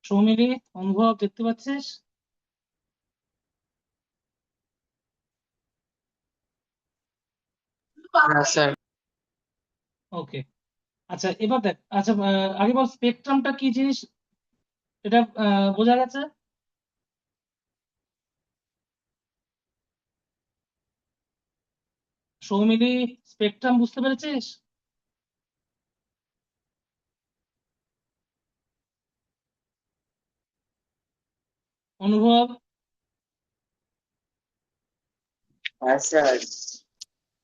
সৌমিলি, অনুভব দেখতে পাচ্ছিস? হ্যাঁ স্যার। ওকে। আচ্ছা, এবার দেখ। আচ্ছা, আগে বল স্পেকট্রামটা কি জিনিস। এটা বোঝা গেছে? সৌমিলি, স্পেকট্রাম বুঝতে পেরেছিস? অনুভব? হ্যাঁ স্যার।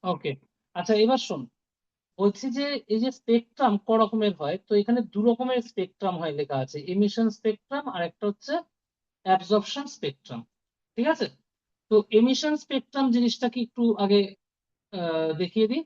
ওকে। আচ্ছা, এবার শোন। বলছি যে এই যে স্পেকট্রাম ক রকমের হয়, তো এখানে দু রকমের স্পেকট্রাম হয় লেখা আছে, এমিশন স্পেকট্রাম আর একটা হচ্ছে অ্যাবজর্পশন স্পেকট্রাম। ঠিক আছে? তো এমিশন স্পেকট্রাম জিনিসটা কি একটু আগে দেখিয়ে দিই।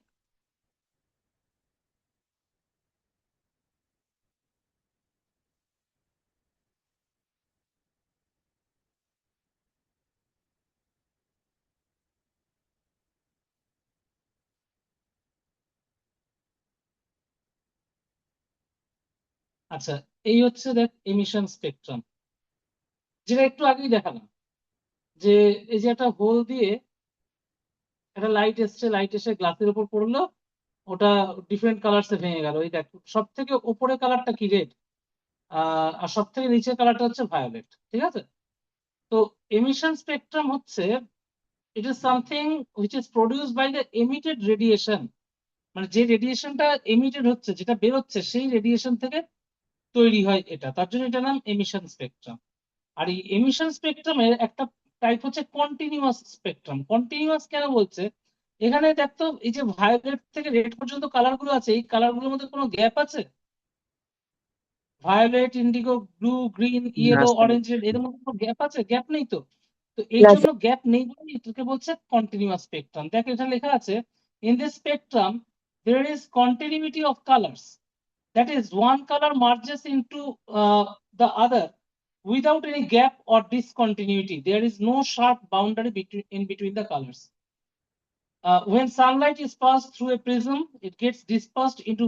আচ্ছা, এই হচ্ছে দেখ এমিশন স্পেকট্রাম, যেটা একটু আগেই দেখালাম। যে এই যে একটা হোল দিয়ে একটা লাইট এসছে, লাইট এসে গ্লাসের উপর পড়লো, ওটা ডিফারেন্ট কালারসে ভেঙে গেল। এই দেখ, সব থেকে উপরে কালারটা কি রেড, আর সব থেকে নিচের কালারটা হচ্ছে ভায়োলেট। ঠিক আছে? তো এমিশন স্পেকট্রাম হচ্ছে, it is something which is produced by the emitted radiation. মানে যে রেডিয়েশনটা এমিটেড হচ্ছে, যেটা বেরোচ্ছে, সেই রেডিয়েশন থেকে তৈরি হয় এটা, তার জন্য এটার নাম এমিশন স্পেকট্রাম। আর এই এমিশন স্পেকট্রামের একটা টাইপ হচ্ছে কন্টিনিউয়াস স্পেকট্রাম। কন্টিনিউয়াস কেন বলছে, এখানে দেখতো এই যে ভায়োলেট থেকে রেড পর্যন্ত কালার গুলো আছে, এই কালার গুলোর মধ্যে কোনো গ্যাপ আছে? ভায়োলেট, ইন্ডিগো, ব্লু, গ্রিন, না ইয়েলো, স্যার। অরেঞ্জ, রেড, এদের মধ্যে কোনো গ্যাপ আছে? গ্যাপ নেই তো। তো এই না জন্য স্যার। গ্যাপ নেই বলেই এটাকে বলছে কন্টিনিউয়াস স্পেকট্রাম। দেখ, এটা লেখা আছে, in this spectrum there is continuity of colors. That is, one color merges into the other without any gap or discontinuity. There is no sharp boundary in between the colors. When sunlight is passed through a prism, it gets dispersed into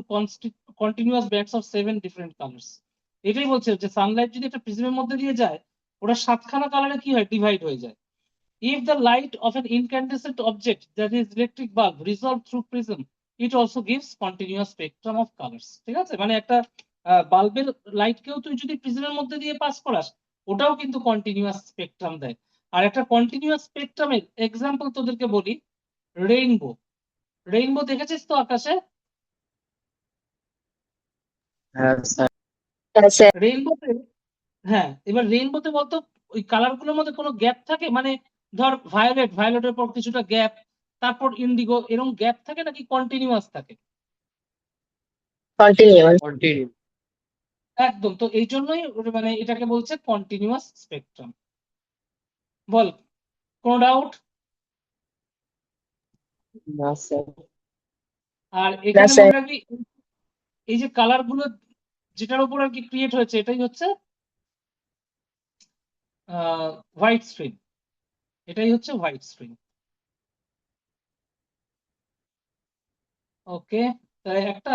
continuous bands of 7 different colors. এটাই বলছে যে Sunlight যদি একটা প্রিজমের মধ্যে দিয়ে যায়, ওটা 7খানা কালারে কি হয়, ডিভাইড হয়ে যায়। If the light of an incandescent object, that is electric bulb, resolved through prism, it also gives continuous spectrum of colors. ঠিক আছে? মানে একটা বাল্বের লাইট কেও তুই যদি প্রিজমের মধ্যে দিয়ে পাস করাস, ওটাও কিন্তু কন্টিনিউয়াস স্পেকট্রাম দেয়। আর একটা কন্টিনিউয়াস স্পেকট্রামের এক্সাম্পল তোদেরকে বলি, রেইনবো। রেইনবো দেখেছিস তো আকাশে? হ্যাঁ স্যার। হ্যাঁ স্যার। রেইনবোতে, হ্যাঁ, এবার রেইনবোতে বলতো ওই কালার গুলোর মধ্যে কোনো গ্যাপ থাকে? মানে ধর ভায়োলেট, ভায়োলেটের পর কিছুটা গ্যাপ, তারপর ইন্ডিগো, এরকম গ্যাপ থাকে নাকি কন্টিনিউয়াস থাকে? কন্টিনিউয়াস। কন্টিনিউ। একদম। তো এই জন্যই মানে এটাকে বলছে কন্টিনিউয়াস স্পেকট্রাম। বল, কোনো ডাউট? না স্যার। আর না এখানে স্যার। মনে রাখবি, এই যে কালার গুলো যেটার উপর আর কি ক্রিয়েট হয়েছে, এটাই হচ্ছে হোয়াইট স্ক্রিন। এটাই হচ্ছে হোয়াইট স্ক্রিন। ওকে। তাই একটা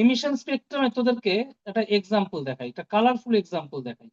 এমিশন স্পেকট্রামে তোদেরকে একটা এক্সাম্পল দেখাই, একটা কালারফুল এক্সাম্পল দেখাই।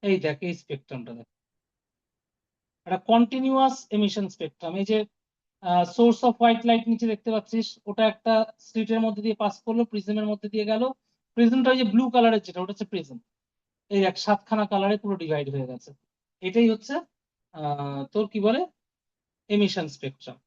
এই দেখ, এই স্পেকট্রামটা দেখ, একটা কন্টিনিউয়াস এমিশন স্পেকট্রাম। এই যে সোর্স অফ হোয়াইট লাইট নিচে দেখতে পাচ্ছিস, ওটা একটা স্লিটের মধ্যে দিয়ে পাস করলো, প্রিজমের মধ্যে দিয়ে গেল। প্রিজমটা ওই যে ব্লু কালারের, যেটা ওটা হচ্ছে প্রিজম। এই এক 7খানা কালারে পুরো ডিভাইড হয়ে গেছে। এটাই হচ্ছে তোর কি বলে, এমিশন স্পেকট্রাম।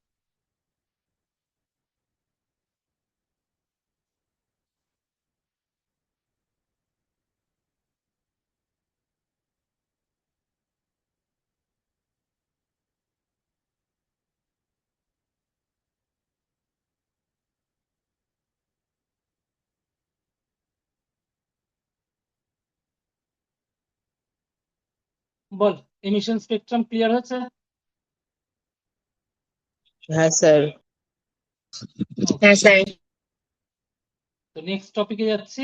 বল, এমিশন স্পেকট্রাম ক্লিয়ার হয়েছে? হ্যাঁ স্যার। হ্যাঁ স্যার। তো নেক্সট টপিকে যাচ্ছি।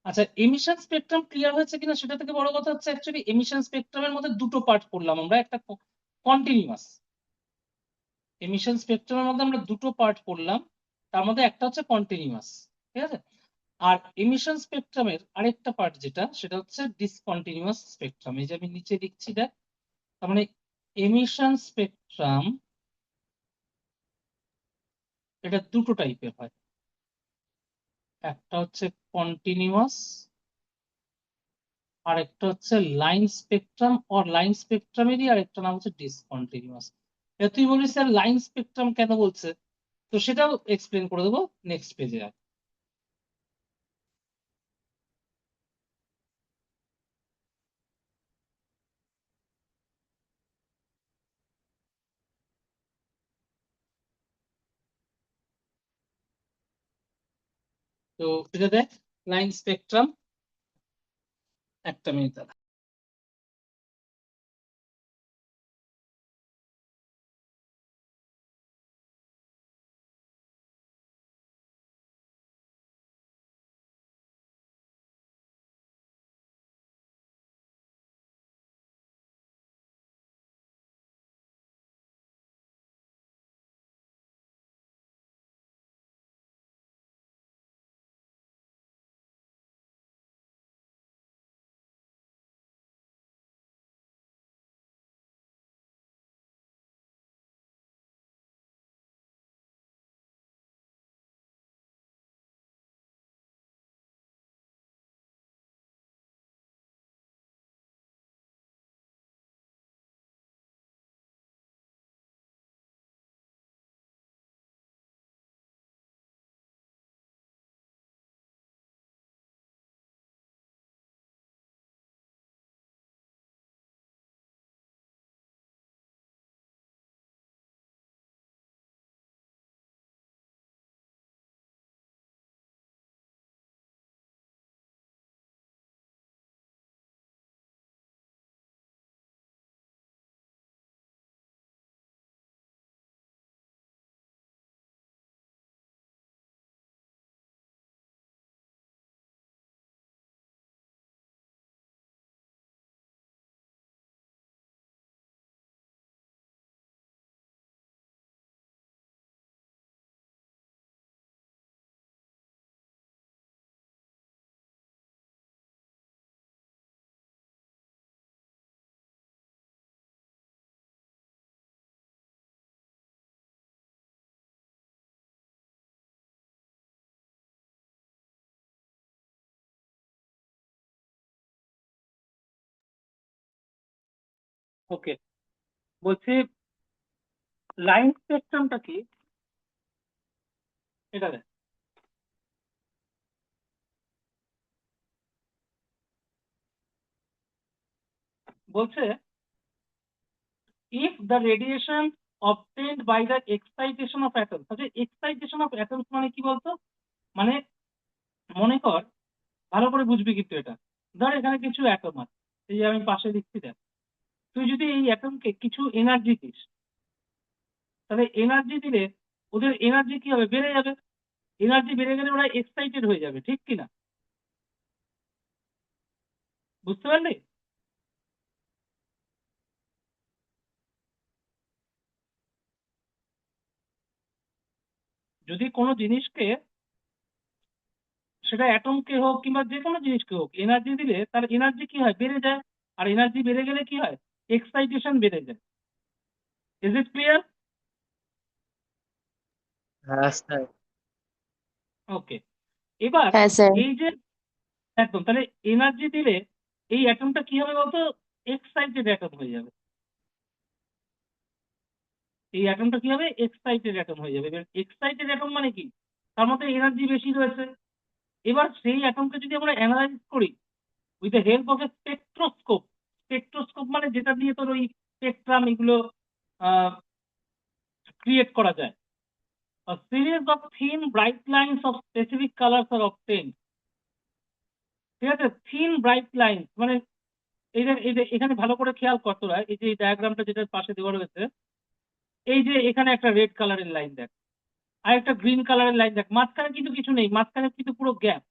আচ্ছা, এমিশন স্পেকট্রাম ক্লিয়ার হয়েছে কিনা সেটা থেকে বড় কথা হচ্ছে অ্যাকচুয়ালি এমিশন স্পেকট্রামের মধ্যে দুটো পার্ট করলাম আমরা, একটা কন্টিনিউয়াস। এমিশন স্পেকট্রামের মধ্যে আমরা দুটো পার্ট করলাম, তার মধ্যে একটা হচ্ছে কন্টিনিউয়াস, ঠিক আছে? আর এমিশন স্পেকট্রামের আরেকটা পার্ট যেটা, সেটা হচ্ছে ডিসকন্টিনিউয়াস স্পেকট্রাম। এই যে আমি নিচে লিখছি দেখ, তার মানে এমিশন স্পেকট্রাম এটা দুটো টাইপের হয়, একটা হচ্ছে কন্টিনিউয়াস আর একটা হচ্ছে লাইন স্পেকট্রাম, আর লাইন স্পেকট্রামেরই আরেকটা নাম হচ্ছে ডিসকন্টিনিউয়াস। তুই বলিস স্যার লাইন স্পেকট্রাম কেন বলছে, তো সেটাও এক্সপ্লেন করে দেবো নেক্সট পেজে। তো এটা দেখ, লাইন স্পেকট্রাম, একটা মিনিট দাঁড়া। ওকে, বলছি লাইন স্পেকট্রামটা কি, এটা দেখ। বলছে if the radiation obtained by the excitation of atoms, আচ্ছা excitation of atoms মানে কি বলতো, মানে মনে কর, ভালো করে বুঝবি কিন্তু এটা, ধর এখানে কিছু অ্যাটম আছে, এই যে আমি পাশে লিখছি দেখ, তুই যদি এই অ্যাটমকে কিছু এনার্জি দিস, তাহলে এনার্জি দিলে ওদের এনার্জি কি হবে, বেড়ে যাবে। এনার্জি বেড়ে গেলে ওরা এক্সাইটেড হয়ে যাবে, ঠিক কি না? বুঝতে পারলি? যদি কোনো জিনিসকে, সেটা অ্যাটমকে হোক কিংবা যে কোনো জিনিসকে হোক, এনার্জি দিলে তার এনার্জি কি হয়, বেড়ে যায়। আর এনার্জি বেড়ে গেলে কি হয়, এক্সাইটেশন বেড়ে যায়। Is it clear? হ্যাঁ স্যার। ওকে, এবার হ্যাঁ স্যার। এই যে একদম, তাহলে এনার্জি দিলে এই অ্যাটমটা কি হবে বলতো, এক্সাইটেড অ্যাটম হয়ে যাবে। এই অ্যাটমটা কি হবে, এক্সাইটেড অ্যাটম হয়ে যাবে। এবার এক্সাইটেড অ্যাটম মানে কি, তার মধ্যে এনার্জি বেশি রয়েছে। এবার সেই অ্যাটমকে যদি আমরা অ্যানালাইজ করি with the help of A spectroscope, spectroscope মানে যেটা দিয়ে তোর ওই স্পেকট্রাম এগুলো ক্রিয়েট করা যায়, a series of thin bright lines of specific colors are obtained. ঠিক আছে, থিন ব্রাইট লাইন মানে এই যে এখানে ভালো করে খেয়াল কর তোরা, এই যে ডায়াগ্রামটা যেটা পাশে দেওয়া রয়েছে, এই যে এখানে একটা রেড কালারের লাইন দেখ, আর একটা গ্রিন কালারের লাইন দেখ, মাঝখানে কিন্তু কিছু নেই, মাঝখানে কিন্তু পুরো গ্যাপ।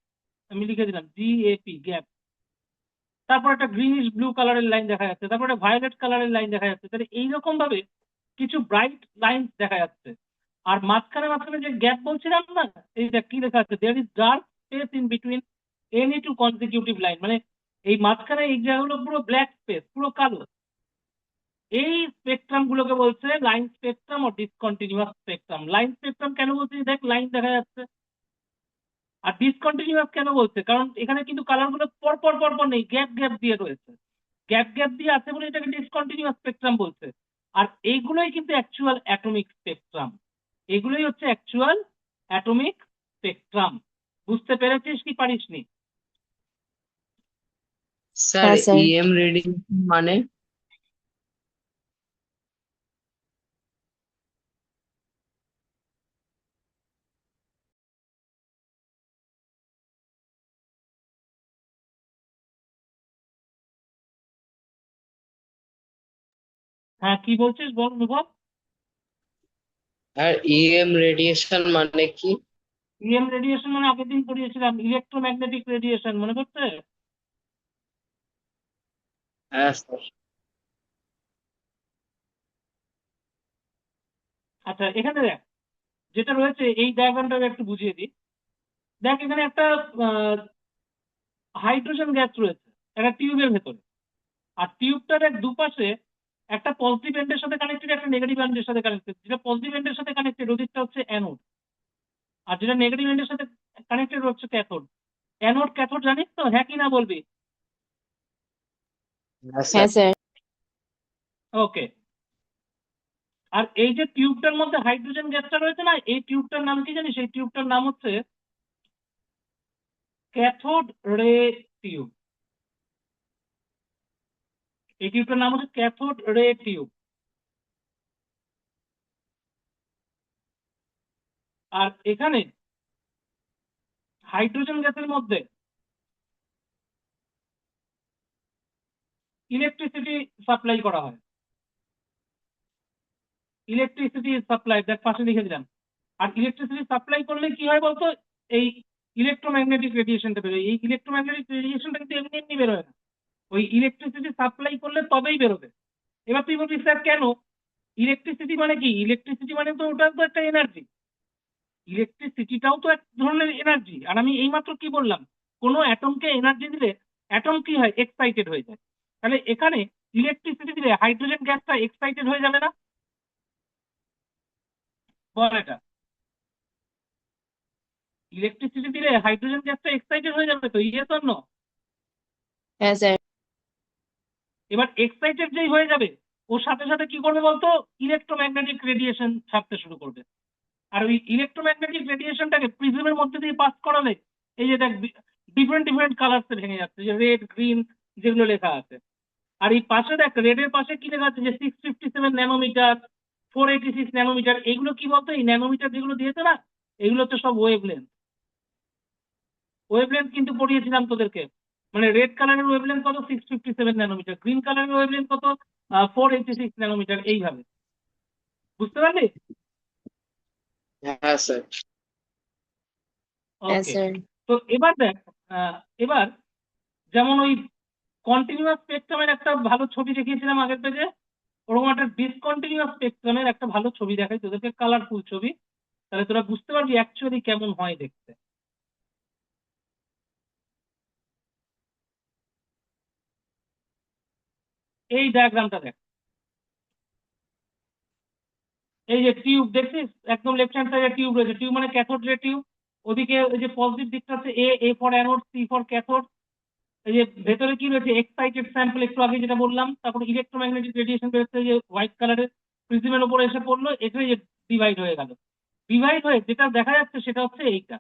আমি লিখে দিলাম GAP, গ্যাপ। তারপর একটা গ্রিনিশ ব্লু কালারের লাইন দেখা যাচ্ছে, তারপর একটা ভায়োলেট কালারের লাইন দেখা যাচ্ছে। তাহলে এইরকম ভাবে কিছু ব্রাইট লাইন দেখা যাচ্ছে। আর মাঝখানে মাঝখানে যে গ্যাপ বলছিলাম না, এই দেখ কি লেখা আছে, there is dark space in between any two consecutive line, মানে এই মাঝখানে এই জায়গাগুলো পুরো ব্ল্যাক স্পেস, পুরো কালো। এই স্পেকট্রাম গুলোকে বলছে লাইন স্পেকট্রাম ও ডিসকন্টিনিউয়াস স্পেকট্রাম। লাইন স্পেকট্রাম কেন বলছি, দেখ লাইন দেখা যাচ্ছে। আর ডিসকন্টিনিউয়াস কেন বলছে, কারণ এখানে কিন্তু কালার গুলো পর পর পর পর নেই, গ্যাপ গ্যাপ দিয়ে রয়েছে। গ্যাপ গ্যাপ দিয়ে আছে বলে এটাকে ডিসকন্টিনিউয়াস স্পেকট্রাম বলছে। আর এইগুলোই কিন্তু অ্যাকচুয়াল অ্যাটমিক স্পেকট্রাম, এগুলোই হচ্ছে অ্যাকচুয়াল অ্যাটমিক স্পেকট্রাম। বুঝতে পেরেছিস কি পারিসনি? স্যার হ্যাঁ স্যার। EM রেডিয়েশন মানে? হ্যাঁ, কি বলছিস বল অনুভব। আর EM রেডিয়েশন মানে কি? ইএম রেডিয়েশন মানে আগের দিন পড়িয়েছিলাম, ইলেকট্রোম্যাগনেটিক রেডিয়েশন, মনে পড়ছে? হ্যাঁ স্যার। আচ্ছা, এখানে দেখ যেটা রয়েছে, এই ডায়াগ্রামটা একটু বুঝিয়ে দিই। দেখ এখানে একটা হাইড্রোজেন গ্যাস রয়েছে একটা টিউবের ভেতরে। আর টিউবটার এক দুপাশে একটা পজিটিভ এন্ডের সাথে কানেক্টেড, একটা নেগেটিভ এন্ডের সাথে কানেক্টেড। যেটা পজিটিভ এন্ডের সাথে কানেক্টেড ওদিকটা হচ্ছে অ্যানোড, আর যেটা নেগেটিভ এন্ডের সাথে কানেক্টেড হচ্ছে ক্যাথোড। অ্যানোড ক্যাথোড জানিস তো, হ্যাঁ কি না বলবি? হ্যাঁ স্যার। হ্যাঁ স্যার। ওকে। আর এই যে টিউবটার মধ্যে হাইড্রোজেন গ্যাসটা রয়েছে না, এই টিউবটার নাম কি জানিস? এই টিউবটার নাম হচ্ছে ক্যাথোড রে টিউব। এই টিউবটার নাম হচ্ছে ক্যাথোড রে টিউব। আর এখানে হাইড্রোজেন গ্যাসের মধ্যে ইলেকট্রিসিটি সাপ্লাই করা হয়। ইলেকট্রিসিটি সাপ্লাই দেখ পাশে লিখে দিলাম। আর ইলেকট্রিসিটি সাপ্লাই করলে কি হয় বলতো, এই ইলেকট্রোম্যাগনেটিক রেডিয়েশনটা বেরোয়। এই ইলেকট্রোম্যাগনেটিক রেডিয়েশনটা কিন্তু এমনি এমনি বেরোয় না, ওই ইলেকট্রিসিটি সাপ্লাই করলে তবেই বেরোবে। এবার তুই বলবি স্যার কেন? ইলেকট্রিসিটি মানে কি? ইলেকট্রিসিটি মানে তো ওটা তো একটা এনার্জি। ইলেকট্রিসিটিটাও তো এক ধরনের এনার্জি। আর আমি এইমাত্র কি বললাম, কোনো অ্যাটমকে এনার্জি দিলে অ্যাটম কি হয়, এক্সাইটেড হয়ে যায়। তাহলে এখানে ইলেকট্রিসিটি দিলে হাইড্রোজেন গ্যাসটা এক্সাইটেড হয়ে যাবে না? বল এটা। ইলেকট্রিসিটি দিলে হাইড্রোজেন গ্যাসটা এক্সাইটেড হয়ে যাবে তো, ইয়েস অর নো? হ্যাঁ স্যার। এবার এক্সাইটেড যেই হয়ে যাবে, ওর সাথে সাথে কি করবে বলতো, ইলেকট্রোম্যাগনেটিক রেডিয়েশন ছাড়তে শুরু করবে। আর ওই ইলেকট্রোম্যাগনেটিক রেডিয়েশনটাকে প্রিজমের মধ্যে দিয়ে পাস করালে, এই যে দেখ ডিফারেন্ট ডিফারেন্ট কালার্স ভেঙে যাচ্ছে, যে রেড গ্রিন যেগুলো লেখা আছে। আর এই পাশে দেখ, রেডের পাশে কি লেখা আছে, যে 657 ন্যানোমিটার, 486 ন্যানোমিটার। এগুলো কি বলতো, এই ন্যানোমিটার যেগুলো দিয়েছে না, এগুলো হচ্ছে সব ওয়েভলেন্থ। ওয়েভলেন্থ কিন্তু পড়িয়েছিলাম তোদেরকে। মানে রেড কালারের ওয়েভলেন্থ কত, 657 ন্যানোমিটার। গ্রিন কালারের ওয়েভলেন্থ কত, 486 ন্যানোমিটার। এইভাবে বুঝতে পারলি? হ্যাঁ স্যার। হ্যাঁ ওকে। স্যার। তো এবার দেখ, এবার যেমন ওই কন্টিনিউয়াস স্পেকট্রামের একটা ভালো ছবি দেখিয়েছিলাম আগের পেজে, ওরকম একটা ডিসকন্টিনিউয়াস স্পেকট্রামের একটা ভালো ছবি দেখাই তোদেরকে, কালারফুল ছবি। তাহলে তোরা বুঝতে পারবি অ্যাকচুয়ালি কেমন হয় দেখতে। এই ডায়াগ্রামটা দেখ, এই যে টিউব দেখছিস, একদম লেফট হ্যান্ড সাইডে টিউব রয়েছে। টিউব মানে ক্যাথোড রে টিউব। ওদিকে ওই যে পজিটিভ দিকটা আছে A, A for anode, C for cathode. এই যে ভেতরে কি রয়েছে, এক্সাইটেড স্যাম্পল, একটু আগে যেটা বললাম। তারপরে ইলেকট্রোম্যাগনেটিক রেডিয়েশন বেরোচ্ছে, যে হোয়াইট কালারের প্রিজমের উপরে এসে পড়লো, এখানে যে ডিভাইড হয়ে গেল। ডিভাইড হয়ে যেটা দেখা যাচ্ছে সেটা হচ্ছে এইটা।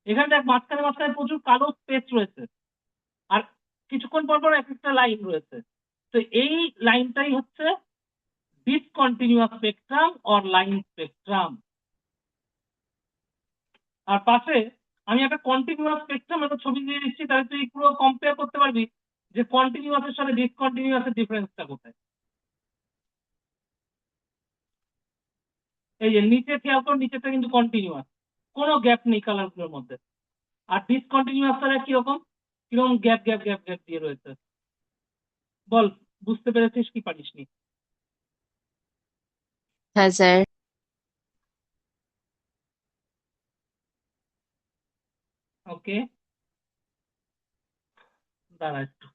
এখানে দেখ মাঝখানে মাঝখানে প্রচুর কালো স্পেস রয়েছে। আর কিছুক্ষণ পর পর এক একটা লাইন রয়েছে। তো এই লাইনটাই হচ্ছে discontinuous spectrum or line spectrum. আর পাশে আমি একটা কন্টিনিউয়াস স্পেকট্রাম একটা ছবি দিয়ে দিচ্ছি, তাহলে তুই পুরো কম্পেয়ার করতে পারবি যে কন্টিনিউয়াসের সাথে ডিসকন্টিনিউয়াসের ডিফারেন্সটা কোথায়। এই যে নিচে খেয়াল কর, নিচেটা কিন্তু কন্টিনিউয়াস, কোনো গ্যাপ নেই কালার গুলোর মধ্যে। আর ডিসকন্টিনিউয়াসটা কিরকম কিরকম গ্যাপ গ্যাপ গ্যাপ গ্যাপ দিয়ে রয়েছে। বল, বুঝতে পেরেছিস কি পারিসনি? হ্যাঁ স্যার। ওকে, দাঁড়া একটু।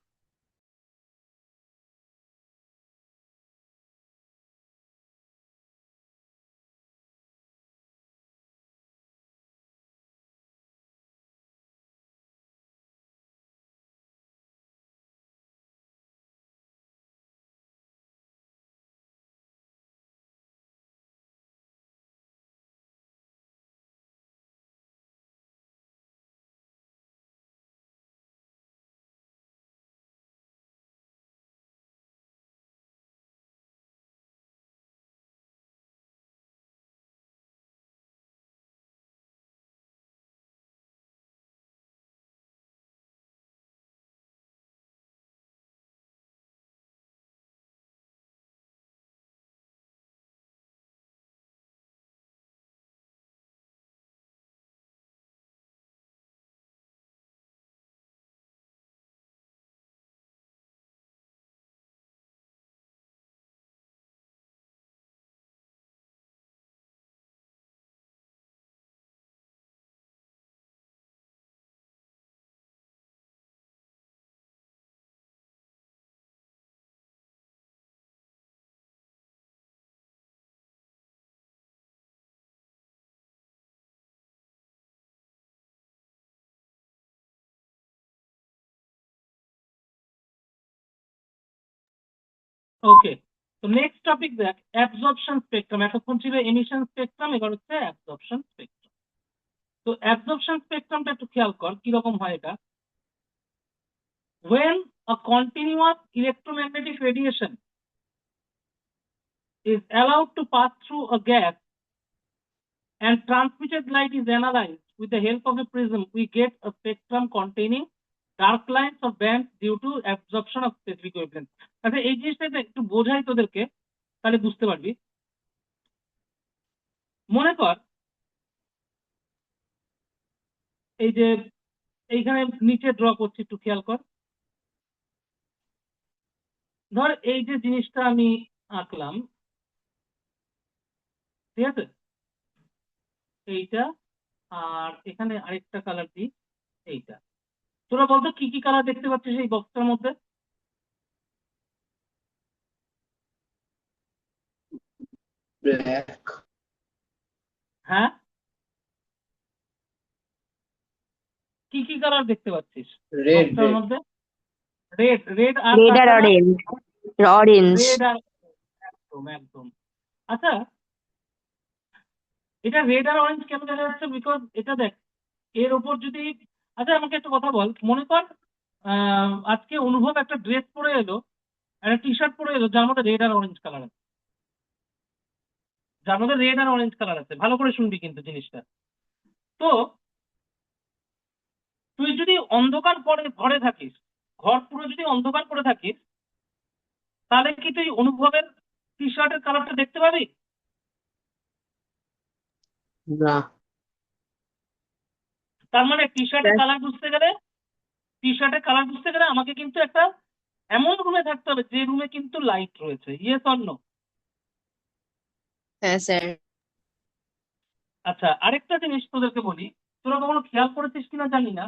ওকে, তো নেক্সট টপিক দেখ, অ্যাবজর্পশন স্পেকট্রাম। এতক্ষণ ছিল এমিশন স্পেকট্রাম, এবার হচ্ছে অ্যাবজর্পশন স্পেকট্রাম। তো অ্যাবজর্পশন স্পেকট্রামটা একটু খেয়াল কর কিরকম হয় এটা। when a continuous electromagnetic radiation is allowed to pass through a gas and transmitted light is analyzed with the help of a prism, we get a spectrum containing dark lines or bands due to absorption of specific wavelength. আচ্ছা, এই জিনিসটা একটু বোঝাই তোদেরকে, তাহলে বুঝতে পারবি। মনে কর এই যে এইখানে নিচে ড্র করছি, একটু খেয়াল কর। ধর এই যে জিনিসটা আমি আঁকলাম, ঠিক আছে, এইটা, আর এখানে আরেকটা কালার দিই, এইটা। তোরা বলতো কি কি কালার দেখতে পাচ্ছিস এই বক্সটার মধ্যে? ব্ল্যাক, হ্যাঁ, কি কি কালার দেখতে পাচ্ছিস রেড, বক্সটার রেড, মধ্যে? রেড, রেড আর রেড আর তাছাড়া? অরেঞ্জ। অরেঞ্জ। রেড আর, একদম একদম। আচ্ছা, এটা রেড আর অরেঞ্জ কেন দেখা যাচ্ছে? বিকজ এটা দেখ, এর ওপর যদি, আচ্ছা আমাকে একটা কথা বল, মনে কর আজকে অনুভব একটা ড্রেস পরে এলো, একটা টি শার্ট পরে এলো যার মধ্যে রেড আর অরেঞ্জ কালার আছে, যার মধ্যে রেড আর অরেঞ্জ কালার আছে। ভালো করে শুনবি কিন্তু জিনিসটা। তো তুই যদি অন্ধকার পরে ঘরে থাকিস, ঘর পুরো যদি অন্ধকার করে থাকিস, তাহলে কি তুই অনুভবের টি শার্টের কালারটা দেখতে পাবি? না, তার মানে টি শার্টের কালার বুঝতে গেলে, টি শার্টের কালার বুঝতে গেলে আমাকে কিন্তু একটা এমন রুমে থাকতে হবে যে রুমে কিন্তু লাইট রয়েছে। Yes or no? হ্যাঁ স্যার। আচ্ছা, আরেকটা জিনিস তোদেরকে বলি, তোরা কখনো খেয়াল করেছিস কিনা জানি না,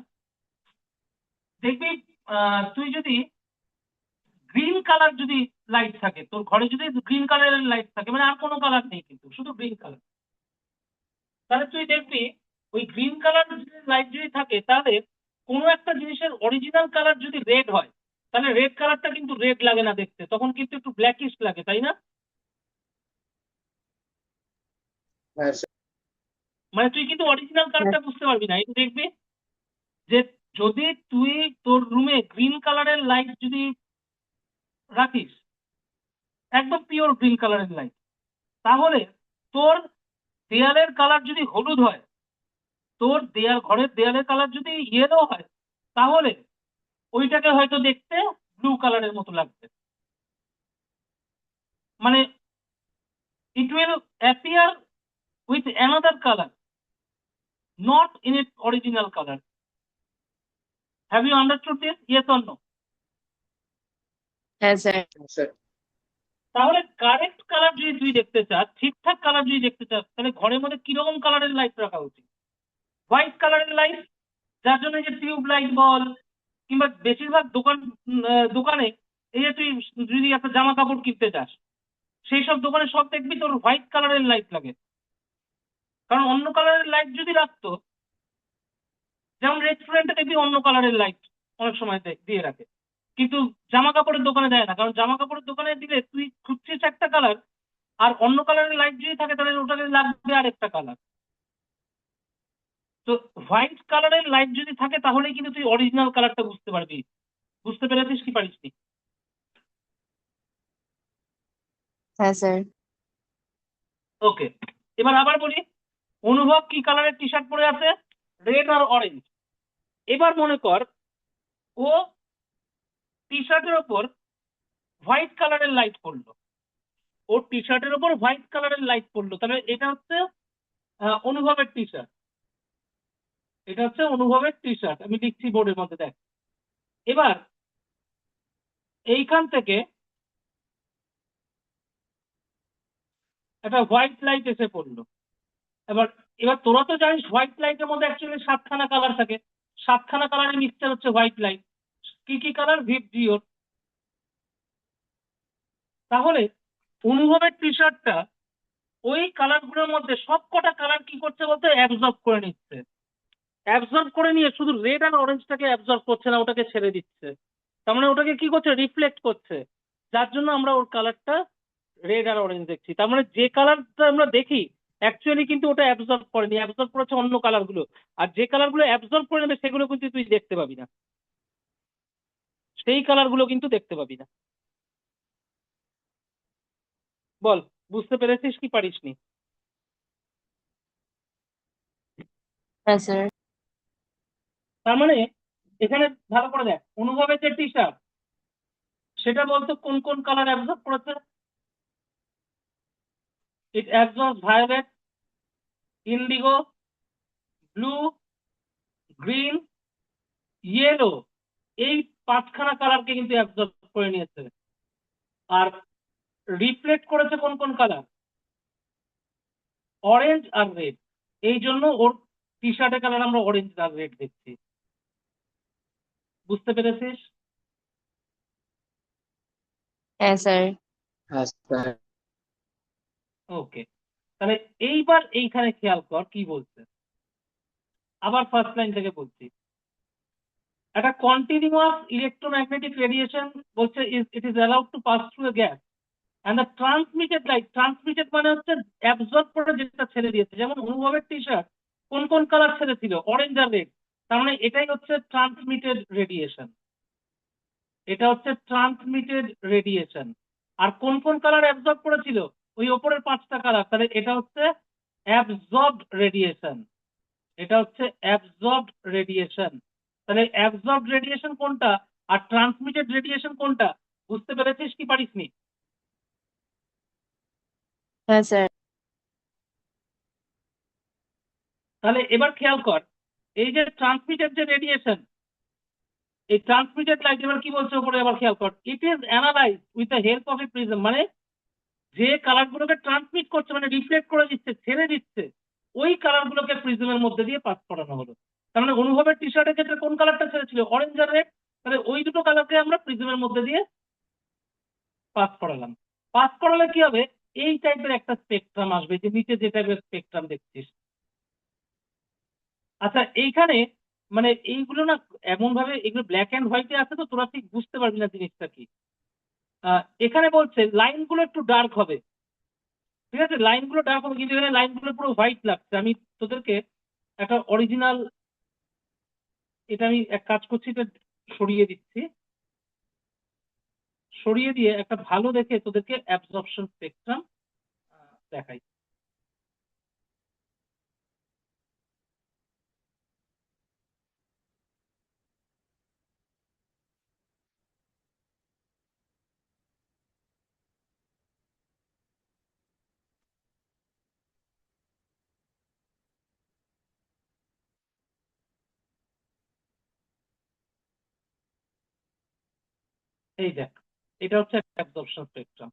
দেখবি তুই যদি গ্রিন কালার যদি লাইট থাকে তোর ঘরে, যদি গ্রিন কালারের লাইট থাকে, মানে আর কোনো কালার নেই কিন্তু শুধু গ্রিন কালার, তাহলে তুই দেখবি ওই গ্রিন কালার লাইট যদি থাকে, তাহলে কোনো একটা জিনিসের অরিজিনাল কালার যদি রেড হয়, তাহলে রেড কালারটা কিন্তু রেড লাগে না দেখতে, তখন কিন্তু একটু ব্ল্যাকিশ লাগে, তাই না? হ্যাঁ স্যার। মানে তুই কিন্তু অরিজিনাল হ্যাঁ কালারটা বুঝতে পারবি না। একটু দেখবি যে যদি তুই তোর রুমে গ্রিন কালারের লাইট যদি রাখিস, একদম পিওর গ্রিন কালারের লাইট, তাহলে তোর দেয়ালের কালার যদি হলুদ হয়, তোর ঘরের দেয়ালের কালার যদি ইয়েলো হয় তাহলে ওইটাকে হয়তো দেখতে ব্লু কালারের মতো লাগবে, মানে it will appear with another color, not in its original color. Have you understood this? Yes or no? Yes, sir. Sir তাহলে কারেক্ট কালার যদি তুই দেখতে চাস, ঠিকঠাক কালার যদি দেখতে চাস, তাহলে ঘরের মধ্যে কিরকম কালারের লাইট রাখা উচিত? হোয়াইট কালারের লাইট, যার জন্য যে টিউব লাইট বল কিংবা বেশিরভাগ দোকানে এই যে তুই যদি একটা জামা কাপড় কিনতে চাস, সেই সব দোকানে সব দেখবি তোর হোয়াইট কালারের লাইট লাগে। কারণ অন্য কালারের লাইট যদি রাখতো, যেমন রেস্টুরেন্টে দেখবি অন্য কালারের লাইট অনেক সময় দিয়ে রাখে, কিন্তু জামা কাপড়ের দোকানে দেয় না। কারণ জামা কাপড়ের দোকানে দিলে তুই খুঁজছিস একটা কালার, আর অন্য কালারের লাইট যদি থাকে তাহলে ওটাকে লাগবে আরেকটা কালার। তো হোয়াইট কালারের লাইট যদি থাকে তাহলে কিন্তু তুই অরিজিনাল কালারটা বুঝতে পারবি। বুঝতে পেরেছিস কি পারিসনি? হ্যাঁ স্যার। ওকে, এবার আবার বলি, অনুভব কি কালারের টি শার্ট পরে আছে? রেড আর অরেঞ্জ। এবার মনে কর ও টি শার্টের ওপর হোয়াইট কালারের লাইট পড়লো, ওর টি শার্টের ওপর হোয়াইট কালারের লাইট পড়লো, তাহলে এটা হচ্ছে অনুভবের টি শার্ট। এটা হচ্ছে অনুভবের টি শার্ট, আমি লিখছি বোর্ডের মধ্যে, দেখ। এবার এইখান থেকে একটা হোয়াইট লাইট এসে পড়লো। এবার এবার তোরা তো জানিস হোয়াইট লাইটের মধ্যে অ্যাকচুয়ালি 7খানা কালার থাকে, 7খানা কালারের মিক্সচার হচ্ছে হোয়াইট লাইট। কি কি কালার? ভিবজিওর। তাহলে অনুভবের টি শার্টটা ওই কালারগুলোর মধ্যে সবকটা কালার কি করছে বলতে অ্যাবজর্ব করে নিচ্ছে। অ্যাবজর্ব করে নিয়ে শুধু রেড আর অরেঞ্জটাকে অ্যাবজর্ব করছে না, ওটাকে ছেড়ে দিচ্ছে। তার মানে ওটাকে কি করছে? রিফ্লেক্ট করছে, যার জন্য আমরা ওর কালারটা রেড আর অরেঞ্জ দেখছি। তার মানে যে কালারটা আমরা দেখি অ্যাকচুয়ালি কিন্তু ওটা অ্যাবজর্ব করেনি, অ্যাবজর্ব করেছে অন্য কালারগুলো। আর যে কালারগুলো অ্যাবজর্ব করে নেবে সেগুলো কিন্তু তুই দেখতে পাবি না, সেই কালারগুলো কিন্তু দেখতে পাবি না। বল, বুঝতে পেরেছিস কি পারিসনি? হ্যাঁ স্যার। তার মানে এখানে ভালো করে দেখ, অনুভবের যে টি শার্ট সেটা বলতো কোন কোন কালার অ্যাবজর্ব করেছে? It absorb violet, indigo, blue, green, yellow, এই 5খানা কালারকে কিন্তু অ্যাবজর্ব করে নিয়েছে। আর রিফ্লেক্ট করেছে কোন কোন কালার? অরেঞ্জ আর রেড। এই জন্য ওর টি শার্টের কালার আমরা অরেঞ্জ আর রেড দেখছি। বুঝতে পেরেছিস? হ্যাঁ স্যার। হ্যাঁ স্যার ওকে, তাহলে এইবার এইখানে খেয়াল কর কি বলছে। আবার ফার্স্ট লাইন থেকে বলছি, একটা কন্টিনিউয়াস ইলেকট্রোম্যাগনেটিক রেডিয়েশন বলছে it is allowed to pass through a gas and the transmitted light, transmitted মানে হচ্ছে অ্যাবজর্ব করে যেটা ছেড়ে দিয়েছে। যেমন অনুভবের টি শার্ট কোন কোন কালার ছেড়েছিল? অরেঞ্জ আর রেড। তার মানে এটাই হচ্ছে ট্রান্সমিটেড রেডিয়েশন, এটা হচ্ছে ট্রান্সমিটেড রেডিয়েশন। আর কোন কোন কালার অ্যাবজর্ব করেছিল? ওই ওপরের 5টা কালার, তাহলে এটা হচ্ছে অ্যাবজর্বড রেডিয়েশন, এটা হচ্ছে অ্যাবজর্বড রেডিয়েশন। তাহলে অ্যাবজর্বড রেডিয়েশন কোনটা আর ট্রান্সমিটেড রেডিয়েশন কোনটা? বুঝতে পেরেছিস কি পারিসনি? হ্যাঁ স্যার। তাহলে এবার খেয়াল কর, এই যে ট্রান্সমিটেড যে রেডিয়েশন, এই ট্রান্সমিটেড লাইট এবার কি বলছে উপরে, এবার খেয়াল কর, it is analyse with the help of A prism. মানে যে কালার গুলোকে ট্রান্সমিট করছে মানে রিফ্লেক্ট করে দিচ্ছে, ছেড়ে দিচ্ছে, ওই কালার গুলোকে প্রিজমের মধ্যে দিয়ে পাস করানো হলো। তার মানে অনুভবের টি শার্টের ক্ষেত্রে কোন কালারটা ছেড়েছিল? অরেঞ্জ আর রেড। তাহলে ওই দুটো কালারকে আমরা প্রিজমের মধ্যে দিয়ে পাস করালাম। পাস করালে কি হবে? এই টাইপের একটা স্পেকট্রাম আসবে, যে নিচে যে টাইপের স্পেকট্রাম দেখছিস। আচ্ছা, এইখানে মানে এইগুলো না এমন ভাবে এগুলো ব্ল্যাক এন্ড হোয়াইটে আছে, তো তোরা ঠিক বুঝতে পারবি না জিনিসটা কি। এখানে বলছে লাইনগুলো একটু ডার্ক হবে, ঠিক আছে, লাইনগুলো ডার্ক হবে, কিন্তু এখানে লাইনগুলো পুরো হোয়াইট লাগছে। আমি তোদেরকে একটা অরিজিনাল, এটা আমি এক কাজ করছি, এটা সরিয়ে দিচ্ছি, সরিয়ে দিয়ে একটা ভালো দেখে তোদেরকে অ্যাবজর্পশন স্পেকট্রাম দেখাই। এই দেখ, এটা হচ্ছে অ্যাবজর্পশন স্পেকট্রাম।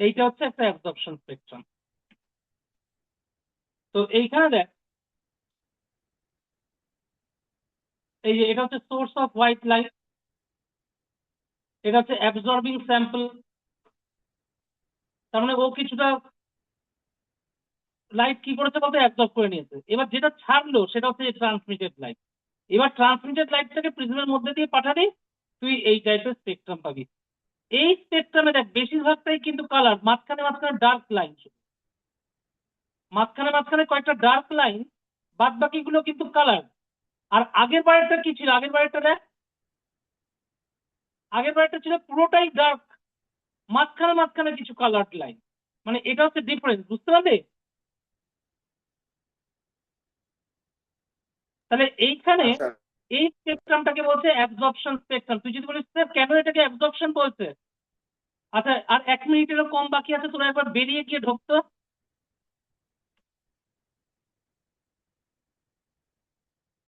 এইটা হচ্ছে একটা অ্যাবজর্পশন স্পেকট্রাম। তো এইখানে দেখ, এই যে এটা হচ্ছে সোর্স অফ হোয়াইট লাইট, এটা হচ্ছে অ্যাবজর্বিং স্যাম্পল। তার মানে ও কিছুটা লাইট কি করেছে বলতে অ্যাবজর্ব করে নিয়েছে। এবার যেটা ছাড়লো সেটা হচ্ছে ট্রান্সমিটেড লাইট। এবার ট্রান্সমিটেড লাইটটাকে প্রিজমের মধ্যে দিয়ে পাঠালি, তুই এই টাইপের স্পেকট্রাম পাবি। এই স্পেকট্রামে দেখ বেশিরভাগটাই কিন্তু কালার, মাঝখানে মাঝখানে ডার্ক লাইন, মাঝখানে মাঝখানে কয়েকটা ডার্ক লাইন, বাদ বাকিগুলো কিন্তু কালার। আর আগের বারেরটা কি ছিল? আগের বারেরটা দেখ, আগের বারেরটা ছিল পুরোটাই ডার্ক, মাঝখানে মাঝখানে কিছু কালার লাইন। মানে এটা হচ্ছে ডিফারেন্স, বুঝতে পারলে? তাহলে এইখানে স্যার এই স্পেকট্রামটাকে বলছে অ্যাবজর্পশন স্পেকট্রাম। তুই যদি বলিস স্যার কেন এটাকে অ্যাবজর্পশন বলছে, আচ্ছা আর 1 মিনিটেরও কম বাকি আছে, তোরা একবার বেরিয়ে গিয়ে ঢুকতো।